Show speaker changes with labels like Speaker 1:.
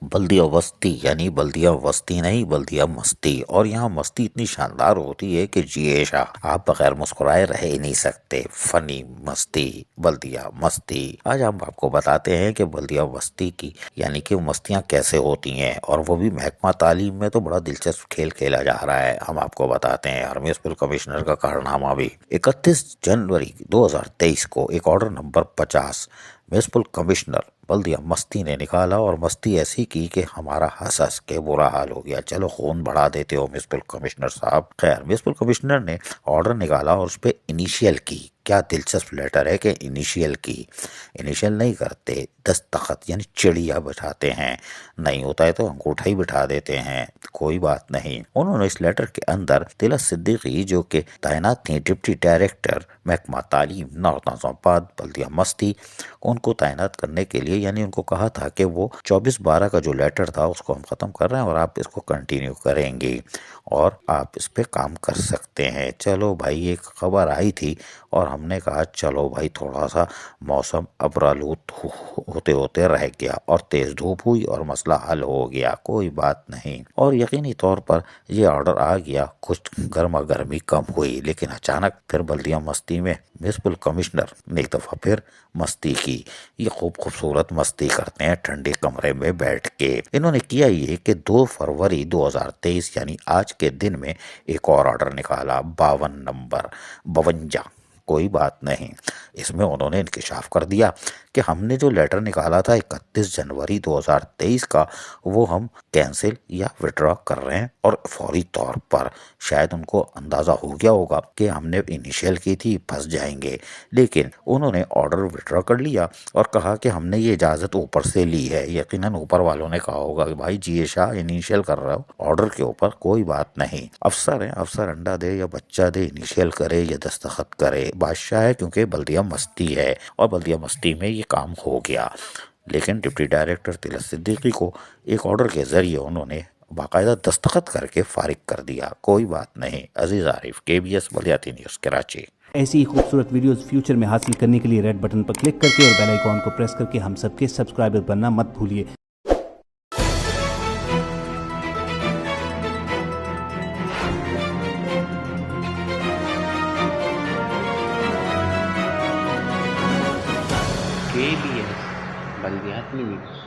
Speaker 1: بلدیہ وسطی یعنی بلدیہ وسطی نہیں، بلدیہ مستی، اور یہاں مستی اتنی شاندار ہوتی ہے کہ جی شاہ آپ بغیر مسکرائے رہ ہی نہیں سکتے۔ فنی مستی، بلدیہ مستی۔ آج ہم آپ کو بتاتے ہیں کہ بلدیہ وسطی کی یعنی کہ مستیاں کیسے ہوتی ہیں، اور وہ بھی محکمہ تعلیم میں تو بڑا دلچسپ کھیل کھیلا جا رہا ہے۔ ہم آپ کو بتاتے ہیں اور میونسپل کمشنر کا کارنامہ بھی۔ 31 جنوری 2023 کو ایک آرڈر نمبر 50 میونسپل کمشنر بلدیہ مستی نے نکالا، اور مستی ایسی کی کہ ہمارا ہنس ہنس کے برا حال ہو گیا۔ چلو خون بڑھا دیتے ہو میونسپل کمشنر صاحب۔ خیر، میونسپل کمشنر نے آرڈر نکالا اور اس پہ انیشیل کی۔ کیا دلچسپ لیٹر ہے کہ انیشیل کی، انیشیل نہیں کرتے، دستخط یعنی چڑیا بٹھاتے ہیں، نہیں ہوتا ہے تو انگوٹھا ہی بٹھا دیتے ہیں، کوئی بات نہیں۔ انہوں نے اس لیٹر کے اندر طلعت صدیقی جو کہ تعینات تھیں ڈپٹی ڈائریکٹر محکمہ تعلیم نارتھ نظام آباد بلدیہ مستی، ان کو تعینات کرنے کے لیے یعنی ان کو کہا تھا کہ وہ 24/12 کا جو لیٹر تھا اس کو ہم ختم کر رہے ہیں اور آپ اس کو کنٹینیو کریں گے اور آپ اس پہ کام کر سکتے ہیں۔ چلو بھائی، ایک خبر آئی تھی اور ہم نے کہا چلو بھائی تھوڑا سا موسم ابرآلود ہوتے ہوتے رہ گیا اور تیز دھوپ ہوئی اور مسئلہ حل ہو گیا، کوئی بات نہیں۔ اور یقینی طور پر یہ آرڈر آ گیا، کچھ گرما گرمی کم ہوئی، لیکن اچانک پھر بلدیہ مستی میں میونسپل کمشنر نے ایک دفعہ پھر مستی کی۔ یہ خوبصورت مستی کرتے ہیں ٹھنڈے کمرے میں بیٹھ کے۔ انہوں نے کیا یہ کہ 2 فروری 2023 یعنی آج کے دن میں ایک اور آرڈر نکالا، 52 نمبر 52۔ کوئی بات نہیں، اس میں انہوں نے انکشاف کر دیا کہ ہم نے جو لیٹر نکالا تھا 31 جنوری 2023 کا، وہ ہم کینسل یا وڈرا کر رہے ہیں، اور فوری طور پر۔ شاید ان کو اندازہ ہو گیا ہوگا کہ ہم نے انیشیل کی تھی، پھنس جائیں گے، لیکن انہوں نے آرڈر وڈرا کر لیا اور کہا کہ ہم نے یہ اجازت اوپر سے لی ہے۔ یقیناً اوپر والوں نے کہا ہوگا کہ بھائی جی شاہ انیشیل کر رہا ہو آرڈر کے اوپر، کوئی بات نہیں، افسر ہیں، افسر انڈا دے یا بچہ دے، انیشیل کرے یا دستخط کرے، بادشاہ ہے کیونکہ بلدیہ مستی ہے، اور بلدیہ مستی میں یہ کام ہو گیا۔ لیکن ڈپٹی ڈائریکٹر طلعت صدیقی کو ایک آرڈر کے ذریعے انہوں نے باقاعدہ دستخط کر کے فارغ کر دیا، کوئی بات نہیں۔ عزیز عارف، KBS بلدیاتی نیوز کراچی۔
Speaker 2: ایسی ہی خوبصورت ویڈیوز فیوچر میں حاصل کرنے کے لیے ریڈ بٹن پر کلک کر کے اور بیل آئیکن کو پریس کر کے ہم سب کے سبسکرائبر بننا مت بھولیے۔
Speaker 3: KBS بلدیات news.